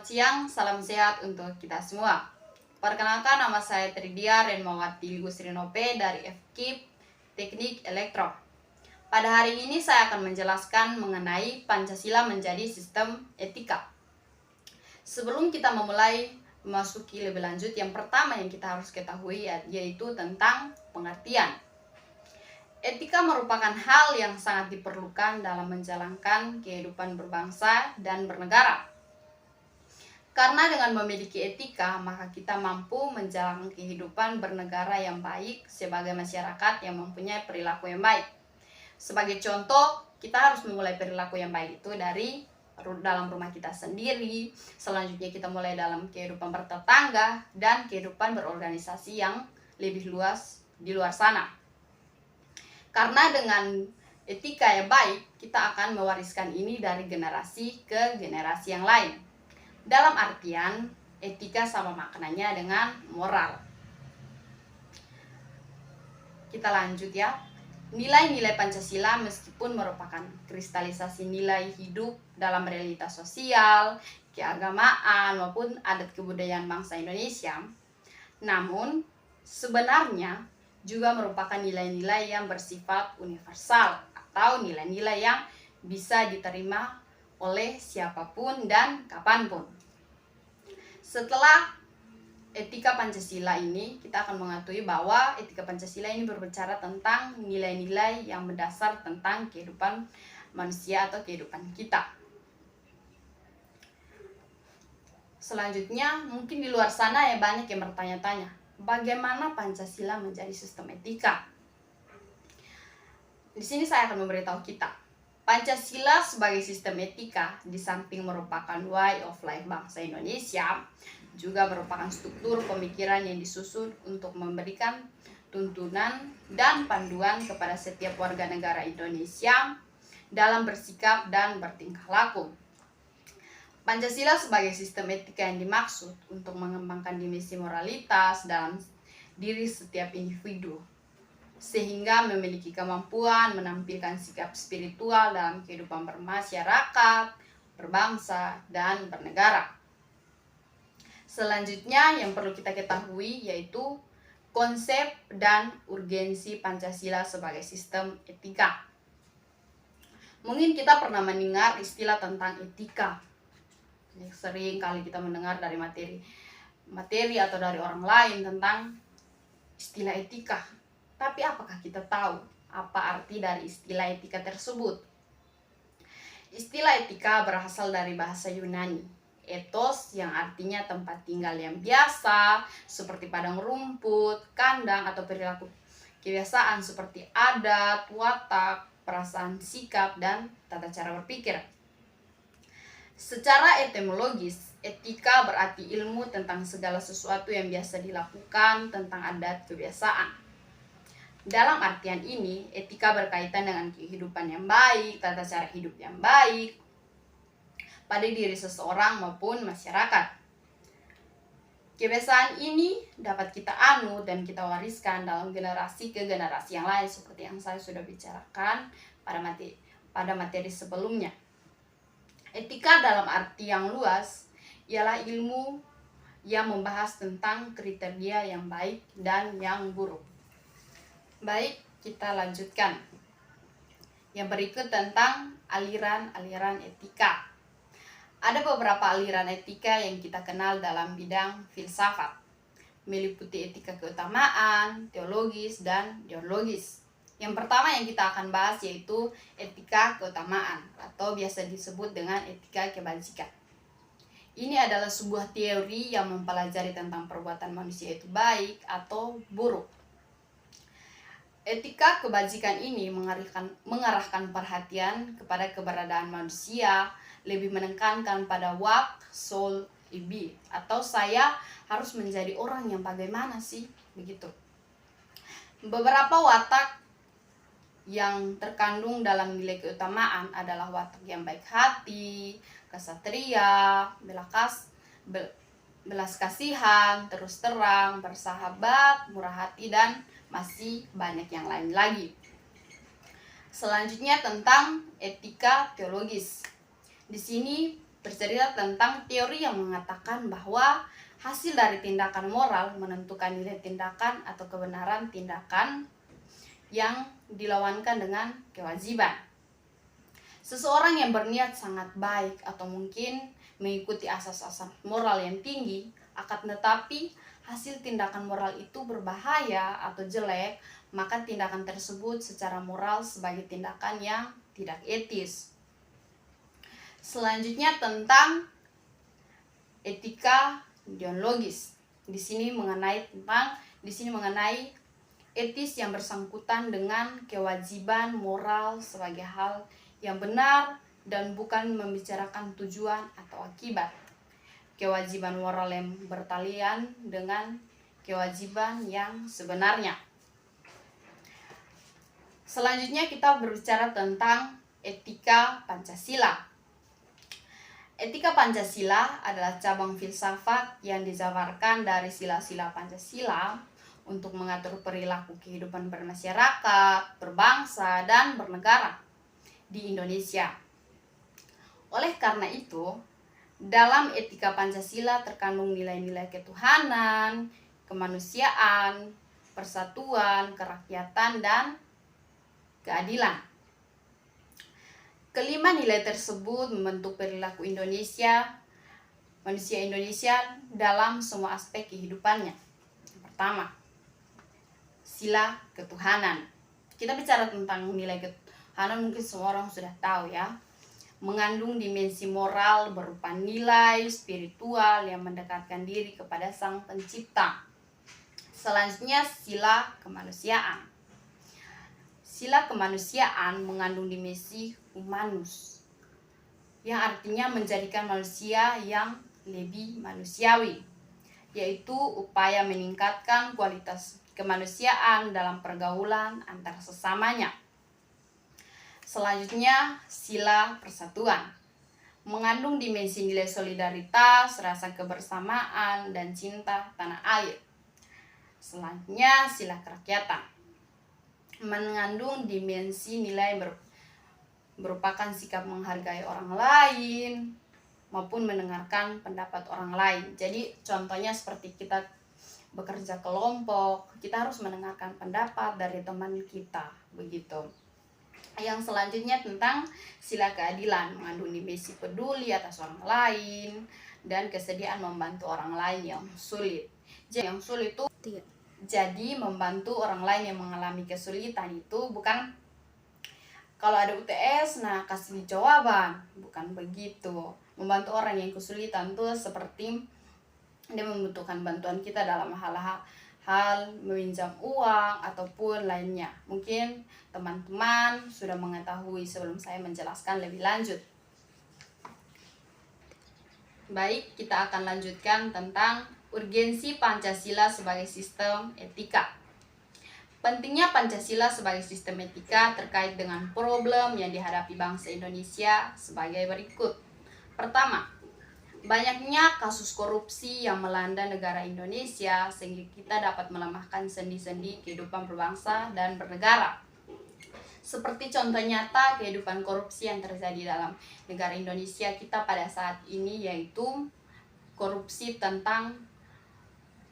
siang, salam sehat untuk kita semua. Perkenalkan, nama saya Tridia Renmawati Gusrinope dari FKIP Teknik Elektro. Pada hari ini saya akan menjelaskan mengenai Pancasila menjadi sistem etika. Sebelum kita memulai memasuki lebih lanjut, yang pertama yang kita harus ketahui yaitu tentang pengertian. Etika merupakan hal yang sangat diperlukan dalam menjalankan kehidupan berbangsa dan bernegara. Karena dengan memiliki etika, maka kita mampu menjalani kehidupan bernegara yang baik sebagai masyarakat yang mempunyai perilaku yang baik. Sebagai contoh, kita harus memulai perilaku yang baik itu dari dalam rumah kita sendiri. Selanjutnya kita mulai dalam kehidupan bertetangga dan kehidupan berorganisasi yang lebih luas di luar sana. Karena dengan etika yang baik, kita akan mewariskan ini dari generasi ke generasi yang lain. Dalam artian, etika sama maknanya dengan moral. Kita lanjut ya. Nilai-nilai Pancasila meskipun merupakan kristalisasi nilai hidup dalam realitas sosial, keagamaan, maupun adat kebudayaan bangsa Indonesia, namun sebenarnya juga merupakan nilai-nilai yang bersifat universal atau nilai-nilai yang bisa diterima oleh siapapun dan kapanpun. Setelah etika Pancasila ini, kita akan mengetahui bahwa etika Pancasila ini berbicara tentang nilai-nilai yang mendasar tentang kehidupan manusia atau kehidupan kita. Selanjutnya, mungkin di luar sana ya banyak yang bertanya-tanya, bagaimana Pancasila menjadi sistem etika? Di sini saya akan memberitahu kita. Pancasila sebagai sistem etika di samping merupakan way of life bangsa Indonesia, juga merupakan struktur pemikiran yang disusun untuk memberikan tuntunan dan panduan kepada setiap warga negara Indonesia dalam bersikap dan bertingkah laku. Pancasila sebagai sistem etika yang dimaksud untuk mengembangkan dimensi moralitas dalam diri setiap individu, sehingga memiliki kemampuan menampilkan sikap spiritual dalam kehidupan bermasyarakat, berbangsa, dan bernegara. Selanjutnya yang perlu kita ketahui yaitu konsep dan urgensi Pancasila sebagai sistem etika. Mungkin kita pernah mendengar istilah tentang etika. Sering kali kita mendengar dari materi atau dari orang lain tentang istilah etika. Tapi apakah kita tahu apa arti dari istilah etika tersebut? Istilah etika berasal dari bahasa Yunani, ethos yang artinya tempat tinggal yang biasa, seperti padang rumput, kandang, atau perilaku kebiasaan seperti adat, watak, perasaan, sikap, dan tata cara berpikir. Secara etimologis, etika berarti ilmu tentang segala sesuatu yang biasa dilakukan tentang adat kebiasaan. Dalam artian ini, etika berkaitan dengan kehidupan yang baik, tata cara hidup yang baik pada diri seseorang maupun masyarakat. Kebiasaan ini dapat kita anut dan kita wariskan dalam generasi ke generasi yang lain seperti yang saya sudah bicarakan pada materi sebelumnya. Etika dalam arti yang luas ialah ilmu yang membahas tentang kriteria yang baik dan yang buruk. Baik, kita lanjutkan. Yang berikut tentang aliran-aliran etika. Ada beberapa aliran etika yang kita kenal dalam bidang filsafat, meliputi etika keutamaan, teologis, dan deontologis. Yang pertama yang kita akan bahas yaitu etika keutamaan atau biasa disebut dengan etika kebajikan. Ini adalah sebuah teori yang mempelajari tentang perbuatan manusia itu baik atau buruk. Etika kebajikan ini mengarahkan perhatian kepada keberadaan manusia, lebih menekankan pada what soul be, atau saya harus menjadi orang yang bagaimana sih, begitu. Beberapa watak yang terkandung dalam nilai keutamaan adalah watak yang baik hati, kesatria, belas kasihan, terus terang, bersahabat, murah hati, dan masih banyak yang lain lagi. Selanjutnya tentang etika teologis. Di sini bercerita tentang teori yang mengatakan bahwa hasil dari tindakan moral menentukan nilai tindakan atau kebenaran tindakan yang dilawankan dengan kewajiban. Seseorang yang berniat sangat baik atau mungkin mengikuti asas-asas moral yang tinggi, akan tetapi hasil tindakan moral itu berbahaya atau jelek, maka tindakan tersebut secara moral sebagai tindakan yang tidak etis. Selanjutnya tentang etika deontologis. Di sini mengenai etis yang bersangkutan dengan kewajiban moral sebagai hal yang benar dan bukan membicarakan tujuan atau akibat. Kewajiban moral yang bertalian dengan kewajiban yang sebenarnya. Selanjutnya kita berbicara tentang etika Pancasila. Etika Pancasila adalah cabang filsafat yang dijabarkan dari sila-sila Pancasila untuk mengatur perilaku kehidupan bermasyarakat, berbangsa, dan bernegara di Indonesia. Oleh karena itu, dalam etika Pancasila terkandung nilai-nilai ketuhanan, kemanusiaan, persatuan, kerakyatan, dan keadilan. Kelima nilai tersebut membentuk perilaku manusia Indonesia dalam semua aspek kehidupannya. Yang pertama, sila ketuhanan. Kita bicara tentang nilai ketuhanan, mungkin semua orang sudah tahu ya. Mengandung dimensi moral berupa nilai spiritual yang mendekatkan diri kepada Sang Pencipta. Selanjutnya, sila kemanusiaan. Sila kemanusiaan mengandung dimensi humanus, yang artinya menjadikan manusia yang lebih manusiawi, yaitu upaya meningkatkan kualitas kemanusiaan dalam pergaulan antar sesamanya. Selanjutnya, sila persatuan. Mengandung dimensi nilai solidaritas, rasa kebersamaan, dan cinta tanah air. Selanjutnya, sila kerakyatan. Mengandung dimensi nilai merupakan sikap menghargai orang lain maupun mendengarkan pendapat orang lain. Jadi contohnya seperti kita bekerja kelompok, kita harus mendengarkan pendapat dari teman kita, begitu. Yang selanjutnya tentang sila keadilan, mengandung dimensi peduli atas orang lain dan kesediaan membantu orang lain yang sulit. Jadi membantu orang lain yang mengalami kesulitan itu bukan kalau ada UTS, nah kasih jawaban, bukan begitu. Membantu orang yang kesulitan tuh seperti dia membutuhkan bantuan kita dalam hal meminjam uang ataupun lainnya. Mungkin teman-teman sudah mengetahui sebelum saya menjelaskan lebih lanjut. Baik, kita akan lanjutkan tentang urgensi Pancasila sebagai sistem etika. Pentingnya Pancasila sebagai sistem etika terkait dengan problem yang dihadapi bangsa Indonesia sebagai berikut. Pertama, banyaknya kasus korupsi yang melanda negara Indonesia sehingga kita dapat melemahkan sendi-sendi kehidupan berbangsa dan bernegara. Seperti contoh nyata kehidupan korupsi yang terjadi dalam negara Indonesia kita pada saat ini, yaitu korupsi tentang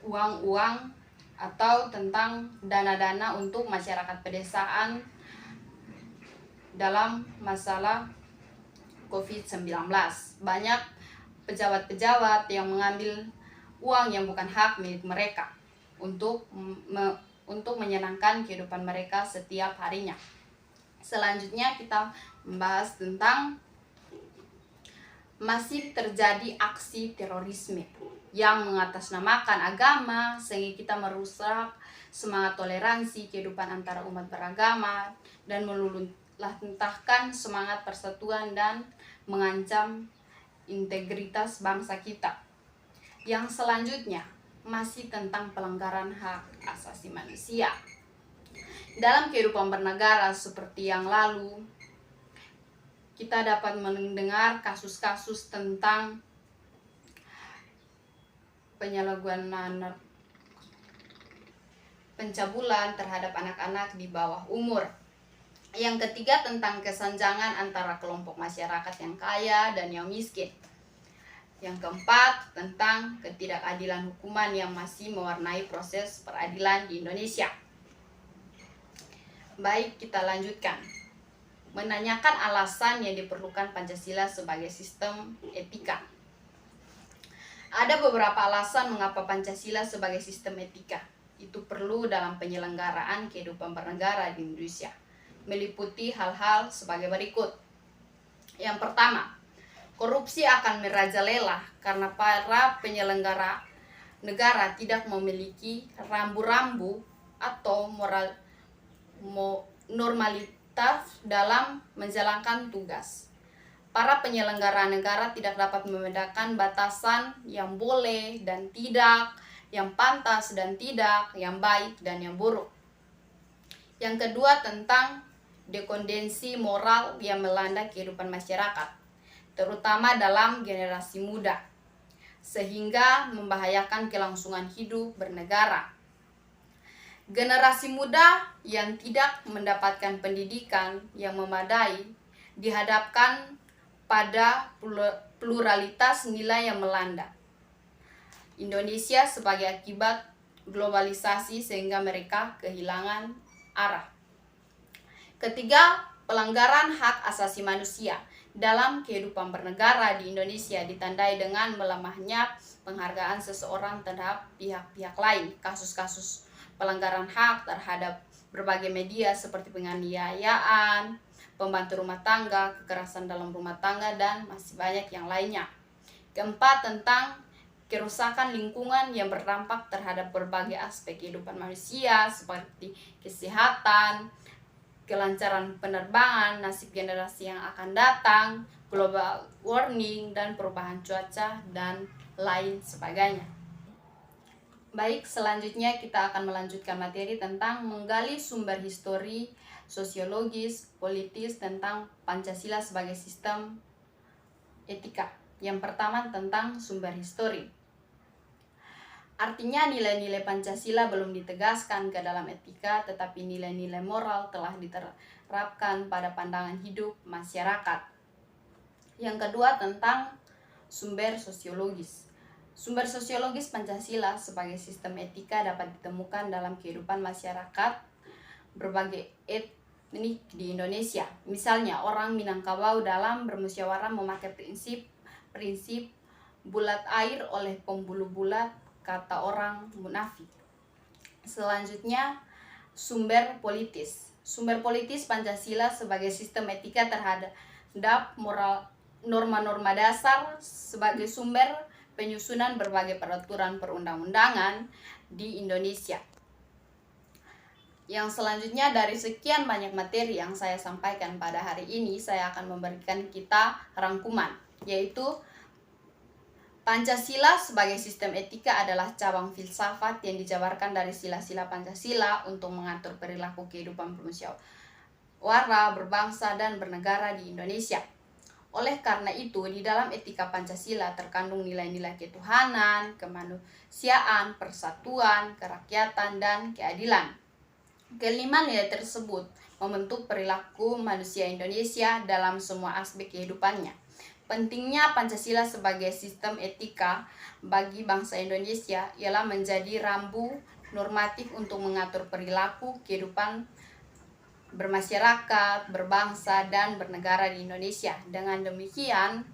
uang-uang atau tentang dana-dana untuk masyarakat pedesaan dalam masalah COVID-19. Banyak pejabat-pejabat yang mengambil uang yang bukan hak milik mereka untuk menyenangkan kehidupan mereka setiap harinya. Selanjutnya kita membahas tentang masih terjadi aksi terorisme yang mengatasnamakan agama sehingga kita merusak semangat toleransi kehidupan antara umat beragama dan meluluhlantahkan semangat persatuan dan mengancam integritas bangsa kita. Yang selanjutnya masih tentang pelanggaran hak asasi manusia. Dalam kehidupan bernegara seperti yang lalu, kita dapat mendengar kasus-kasus tentang penyalahgunaan pencabulan terhadap anak-anak di bawah umur. Yang ketiga tentang kesenjangan antara kelompok masyarakat yang kaya dan yang miskin. Yang keempat, tentang ketidakadilan hukuman yang masih mewarnai proses peradilan di Indonesia. Baik, kita lanjutkan. Menanyakan alasan yang diperlukan Pancasila sebagai sistem etika. Ada beberapa alasan mengapa Pancasila sebagai sistem etika itu perlu dalam penyelenggaraan kehidupan bernegara di Indonesia. Meliputi hal-hal sebagai berikut. Yang pertama, korupsi akan merajalela karena para penyelenggara negara tidak memiliki rambu-rambu atau normalitas dalam menjalankan tugas. Para penyelenggara negara tidak dapat membedakan batasan yang boleh dan tidak, yang pantas dan tidak, yang baik dan yang buruk. Yang kedua, tentang dekondensi moral yang melanda kehidupan masyarakat, terutama dalam generasi muda, sehingga membahayakan kelangsungan hidup bernegara. Generasi muda yang tidak mendapatkan pendidikan yang memadai dihadapkan pada pluralitas nilai yang melanda Indonesia sebagai akibat globalisasi, sehingga mereka kehilangan arah. Ketiga, pelanggaran hak asasi manusia dalam kehidupan bernegara di Indonesia ditandai dengan melemahnya penghargaan seseorang terhadap pihak-pihak lain. Kasus-kasus pelanggaran hak terhadap berbagai media seperti penganiayaan, pembantu rumah tangga, kekerasan dalam rumah tangga, dan masih banyak yang lainnya. Keempat, tentang kerusakan lingkungan yang berdampak terhadap berbagai aspek kehidupan manusia seperti kesehatan, kelancaran penerbangan, nasib generasi yang akan datang, global warming, dan perubahan cuaca, dan lain sebagainya. Baik, selanjutnya kita akan melanjutkan materi tentang menggali sumber histori, sosiologis, politis tentang Pancasila sebagai sistem etika. Yang pertama, tentang sumber histori. Artinya nilai-nilai Pancasila belum ditegaskan ke dalam etika, tetapi nilai-nilai moral telah diterapkan pada pandangan hidup masyarakat. Yang kedua, tentang sumber sosiologis. Sumber sosiologis Pancasila sebagai sistem etika dapat ditemukan dalam kehidupan masyarakat berbagai etnik di Indonesia. Misalnya, orang Minangkabau dalam bermusyawarah memakai prinsip bulat air oleh pembuluh bulat, kata orang munafik. Selanjutnya, sumber politis. Sumber politis Pancasila sebagai sistem etika terhadap norma-norma dasar sebagai sumber penyusunan berbagai peraturan perundang-undangan di Indonesia. Yang selanjutnya, dari sekian banyak materi yang saya sampaikan pada hari ini, saya akan memberikan kita rangkuman, yaitu Pancasila sebagai sistem etika adalah cabang filsafat yang dijabarkan dari sila-sila Pancasila untuk mengatur perilaku kehidupan bermusyawarah, berbangsa, dan bernegara di Indonesia. Oleh karena itu, di dalam etika Pancasila terkandung nilai-nilai ketuhanan, kemanusiaan, persatuan, kerakyatan, dan keadilan. Kelima nilai tersebut membentuk perilaku manusia Indonesia dalam semua aspek kehidupannya. Pentingnya Pancasila sebagai sistem etika bagi bangsa Indonesia ialah menjadi rambu normatif untuk mengatur perilaku kehidupan bermasyarakat, berbangsa, dan bernegara di Indonesia. Dengan demikian,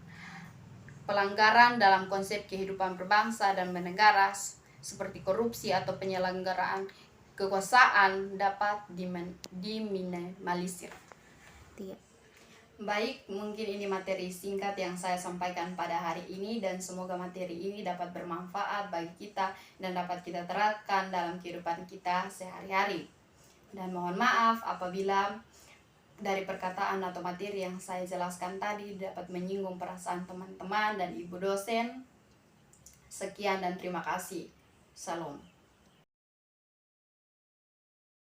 pelanggaran dalam konsep kehidupan berbangsa dan bernegara seperti korupsi atau penyelenggaraan kekuasaan dapat diminimalisir. Baik, mungkin ini materi singkat yang saya sampaikan pada hari ini, dan semoga materi ini dapat bermanfaat bagi kita dan dapat kita terapkan dalam kehidupan kita sehari-hari. Dan mohon maaf apabila dari perkataan atau materi yang saya jelaskan tadi dapat menyinggung perasaan teman-teman dan ibu dosen. Sekian dan terima kasih. Salam.